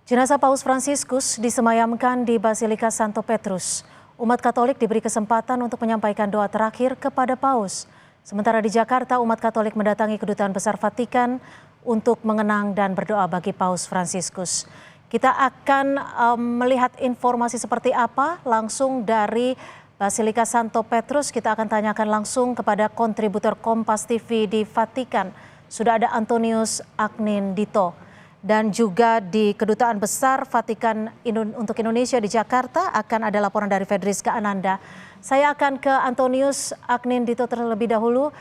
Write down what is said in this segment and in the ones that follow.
Jenazah Paus Fransiskus disemayamkan di Basilika Santo Petrus. Umat Katolik diberi kesempatan untuk menyampaikan doa terakhir kepada Paus. Sementara di Jakarta, umat Katolik mendatangi Kedutaan Besar Vatikan untuk mengenang dan berdoa bagi Paus Fransiskus. Kita akan melihat informasi seperti apa langsung dari Basilika Santo Petrus. Kita akan tanyakan langsung kepada kontributor Kompas TV di Vatikan. Sudah ada Antonius Agnindito. Dan juga di Kedutaan Besar Vatikan untuk Indonesia di Jakarta akan ada laporan dari Fedriska Ananda. Saya akan ke Antonius Agnindito terlebih dahulu.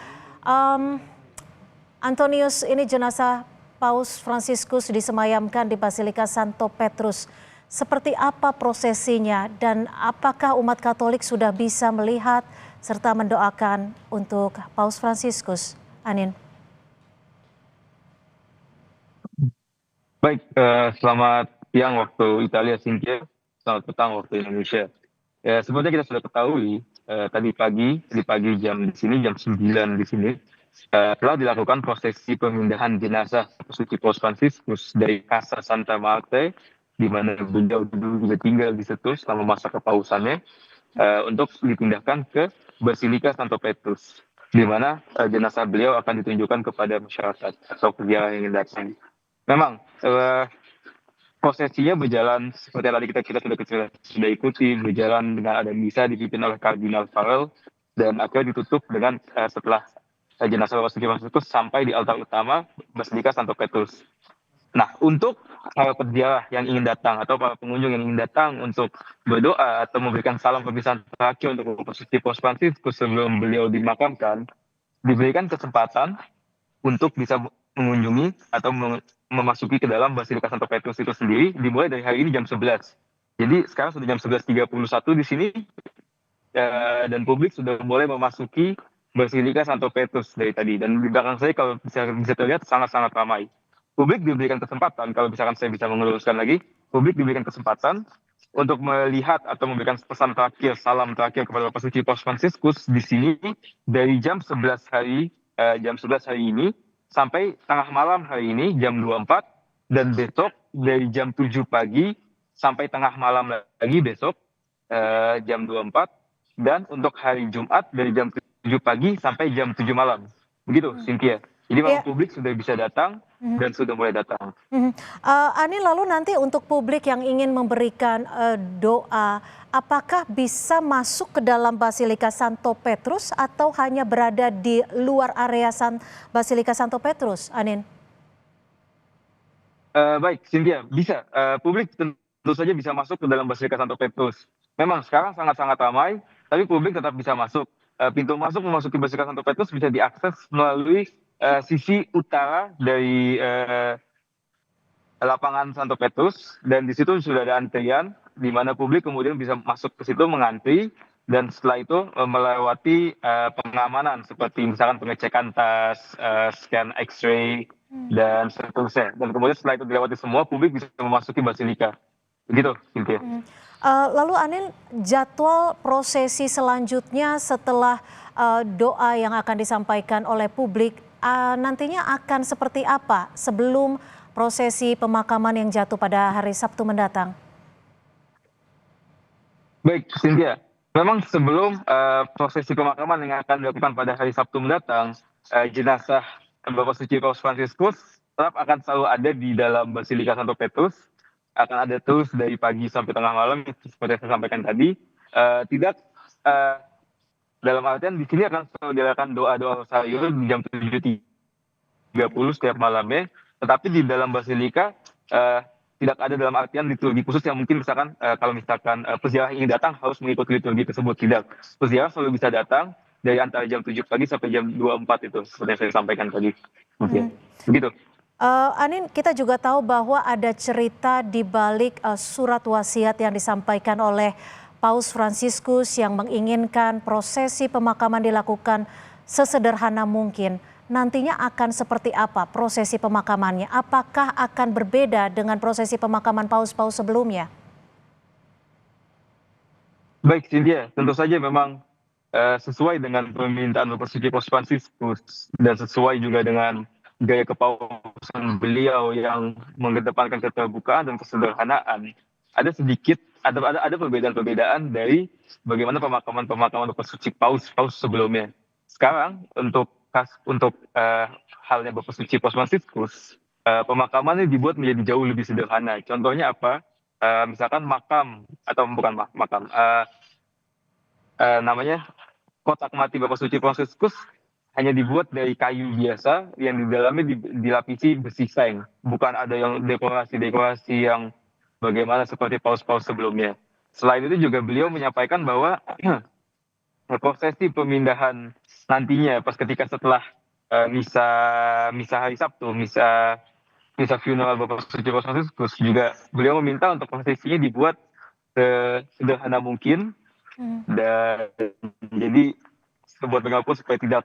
Antonius, ini jenazah Paus Fransiskus disemayamkan di Basilika Santo Petrus. Seperti apa prosesinya dan apakah umat Katolik sudah bisa melihat serta mendoakan untuk Paus Fransiskus? Anin. Baik, selamat siang waktu Italia, Cynthia. Selamat petang waktu Indonesia. Ya, seperti kita sudah ketahui, tadi pagi jam di sini, jam 9 di sini, telah dilakukan prosesi pemindahan jenazah Suci Paus Fransiskus dari Casa Santa Marte, di mana beliau dulu juga tinggal di situ selama masa kepausannya, untuk dipindahkan ke Basilika Santo Petrus, di mana jenazah beliau akan ditunjukkan kepada masyarakat atau peziarah yang ingin datang. Memang prosesinya berjalan seperti tadi kita sudah ikuti, berjalan dengan ada misa dipimpin oleh Kardinal Farrell dan akhirnya ditutup dengan setelah jenazah Bapak Suci Fransiskus sampai di altar utama Basilika Santo Petrus. Nah, untuk para peziarah yang ingin datang atau para pengunjung yang ingin datang untuk berdoa atau memberikan salam perpisahan terakhir untuk Bapak Suci Paus Fransiskus sebelum beliau dimakamkan, diberikan kesempatan untuk bisa mengunjungi atau memasuki ke dalam Basilika Santo Petrus itu sendiri dimulai dari hari ini jam 11. Jadi sekarang sudah jam 11.31 di sini dan publik sudah mulai memasuki Basilika Santo Petrus dari tadi. Dan di belakang saya kalau bisa terlihat sangat-sangat ramai. Publik diberikan kesempatan, kalau misalkan saya bisa meluruskan lagi, publik diberikan kesempatan untuk melihat atau memberikan pesan terakhir, salam terakhir kepada Bapak Suci Paus Fransiskus di sini dari jam 11 hari ini sampai tengah malam hari ini jam 24 dan besok dari jam 7 pagi sampai tengah malam lagi besok jam 24 dan untuk hari Jumat dari jam 7 pagi sampai jam 7 malam. Begitu, Cynthia. Jadi memang publik sudah bisa datang dan sudah mulai datang. Ani, lalu nanti untuk publik yang ingin memberikan doa, apakah bisa masuk ke dalam Basilika Santo Petrus atau hanya berada di luar area Basilika Santo Petrus, Anin? Baik, Cynthia, bisa. Publik tentu saja bisa masuk ke dalam Basilika Santo Petrus. Memang sekarang sangat-sangat ramai, tapi publik tetap bisa masuk. Pintu masuk memasuki Basilika Santo Petrus bisa diakses melalui sisi utara dari lapangan Santo Petrus, dan di situ sudah ada antrian di mana publik kemudian bisa masuk ke situ mengantri, dan setelah itu melewati pengamanan seperti misalkan pengecekan tas, scan X-ray dan seterusnya. Dan kemudian setelah itu dilewati semua, publik bisa memasuki Basilika. Begitu, Cynthia. Lalu Anin, jadwal prosesi selanjutnya setelah doa yang akan disampaikan oleh publik nantinya akan seperti apa sebelum prosesi pemakaman yang jatuh pada hari Sabtu mendatang? Baik, Cynthia. Memang sebelum prosesi pemakaman yang akan dilakukan pada hari Sabtu mendatang, jenazah Bapak Suci Paus Fransiskus tetap akan selalu ada di dalam Basilika Santo Petrus. Akan ada terus dari pagi sampai tengah malam, seperti yang saya sampaikan tadi. Tidak dalam artian di sini akan selalu dilakukan doa-doa rosarius di jam 7.30 setiap malamnya. Tetapi di dalam Basilika tidak ada dalam artian liturgi khusus yang mungkin misalkan kalau misalkan peziarah ingin datang harus mengikuti liturgi tersebut. Tidak. Peziarah selalu bisa datang dari antara jam 7 pagi sampai jam 24 itu, seperti yang saya sampaikan tadi. Begitu. Anin, kita juga tahu bahwa ada cerita di balik surat wasiat yang disampaikan oleh Paus Fransiskus yang menginginkan prosesi pemakaman dilakukan sesederhana mungkin. Nantinya akan seperti apa prosesi pemakamannya? Apakah akan berbeda dengan prosesi pemakaman paus-paus sebelumnya? Baik, Cynthia, tentu saja memang sesuai dengan permintaan Bapak Suci Paus Fransiskus dan sesuai juga dengan gaya kepausan beliau yang mengedepankan keterbukaan dan kesederhanaan, ada perbedaan-perbedaan dari bagaimana pemakaman Bapak Suci Paus sebelumnya. Sekarang untuk halnya Bapak Suci Paus Fransiskus, pemakamannya dibuat menjadi jauh lebih sederhana. Contohnya apa? Misalkan makam atau bukan makam, namanya kotak mati Bapak Suci Fransiskus hanya dibuat dari kayu biasa yang di dalamnya dilapisi besi seng. Bukan ada yang dekorasi-dekorasi yang bagaimana seperti paus-paus sebelumnya. Selain itu juga beliau menyampaikan bahwa prosesi pemindahan nantinya pas ketika setelah misa hari Sabtu, misa funeral Bapak Suci Paus Fransiskus, juga beliau meminta untuk prosesinya dibuat sederhana mungkin dan jadi sebuah pengakuan supaya tidak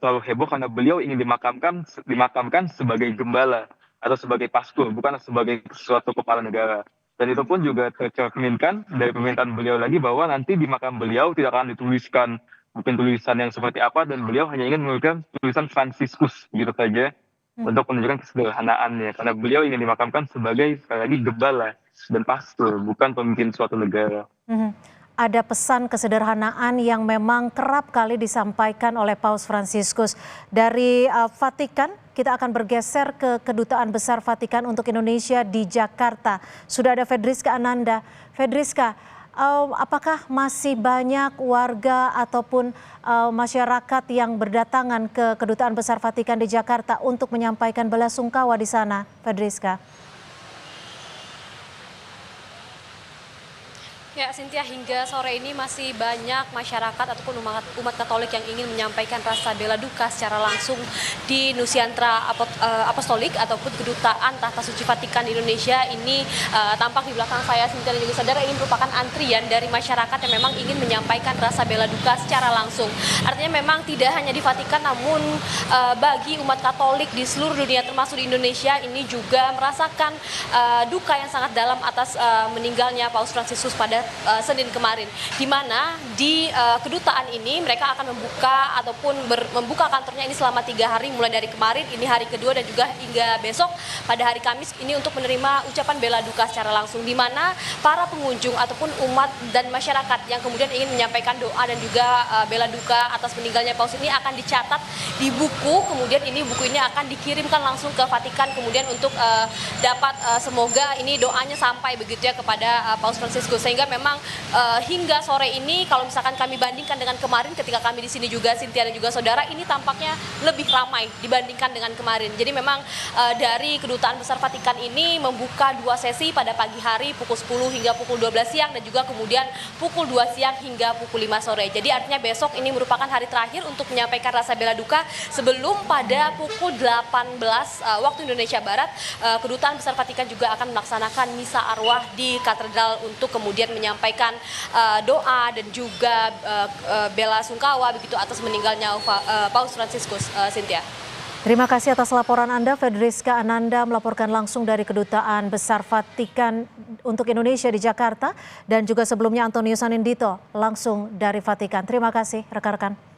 terlalu heboh karena beliau ingin dimakamkan sebagai gembala atau sebagai pastor, bukan sebagai suatu kepala negara. Dan itu pun juga tercerminkan dari permintaan beliau lagi bahwa nanti di makam beliau tidak akan dituliskan mungkin tulisan yang seperti apa, dan beliau hanya ingin menuliskan tulisan Fransiskus gitu saja untuk menunjukkan kesederhanaannya, karena beliau ingin dimakamkan sebagai sekali lagi gembala dan pastor, bukan pemimpin suatu negara. Ada pesan kesederhanaan yang memang kerap kali disampaikan oleh Paus Fransiskus. Dari Vatikan, kita akan bergeser ke Kedutaan Besar Vatikan untuk Indonesia di Jakarta. Sudah ada Fedriska Ananda. Fedriska, apakah masih banyak warga ataupun masyarakat yang berdatangan ke Kedutaan Besar Vatikan di Jakarta untuk menyampaikan belasungkawa di sana, Fedriska? Ya, Cynthia, hingga sore ini masih banyak masyarakat ataupun umat Katolik yang ingin menyampaikan rasa bela duka secara langsung di Nusantara Apostolik ataupun Kedutaan Tahta Suci Vatikan di Indonesia. Ini tampak di belakang saya, Cynthia dan juga saudara, ini merupakan antrian dari masyarakat yang memang ingin menyampaikan rasa bela duka secara langsung. Artinya memang tidak hanya di Vatikan, namun bagi umat Katolik di seluruh dunia termasuk di Indonesia ini juga merasakan duka yang sangat dalam atas meninggalnya Paus Fransiskus pada Senin kemarin, di mana di kedutaan ini mereka akan membuka kantornya ini selama 3 hari, mulai dari kemarin, ini hari kedua, dan juga hingga besok pada hari Kamis ini untuk menerima ucapan bela duka secara langsung, di mana para pengunjung ataupun umat dan masyarakat yang kemudian ingin menyampaikan doa dan juga bela duka atas meninggalnya Paus ini akan dicatat di buku, kemudian buku ini akan dikirimkan langsung ke Vatikan, kemudian untuk dapat semoga ini doanya sampai begitu ya kepada Paus Fransiskus. Sehingga memang hingga sore ini kalau misalkan kami bandingkan dengan kemarin ketika kami di sini juga, Cynthia dan juga saudara, ini tampaknya lebih ramai dibandingkan dengan kemarin. Jadi memang dari Kedutaan Besar Vatikan ini membuka 2 sesi pada pagi hari pukul 10 hingga pukul 12 siang dan juga kemudian pukul 2 siang hingga pukul 5 sore. Jadi artinya besok ini merupakan hari terakhir untuk menyampaikan rasa bela duka sebelum pada pukul 18 waktu Indonesia Barat Kedutaan Besar Vatikan juga akan melaksanakan misa arwah di katedral untuk kemudian menyampaikan doa dan juga bela sungkawa begitu atas meninggalnya Paus Fransiskus, Cynthia. Terima kasih atas laporan Anda, Fedriska Ananda melaporkan langsung dari Kedutaan Besar Vatikan untuk Indonesia di Jakarta, dan juga sebelumnya Antonius Anindito langsung dari Vatikan. Terima kasih rekan-rekan.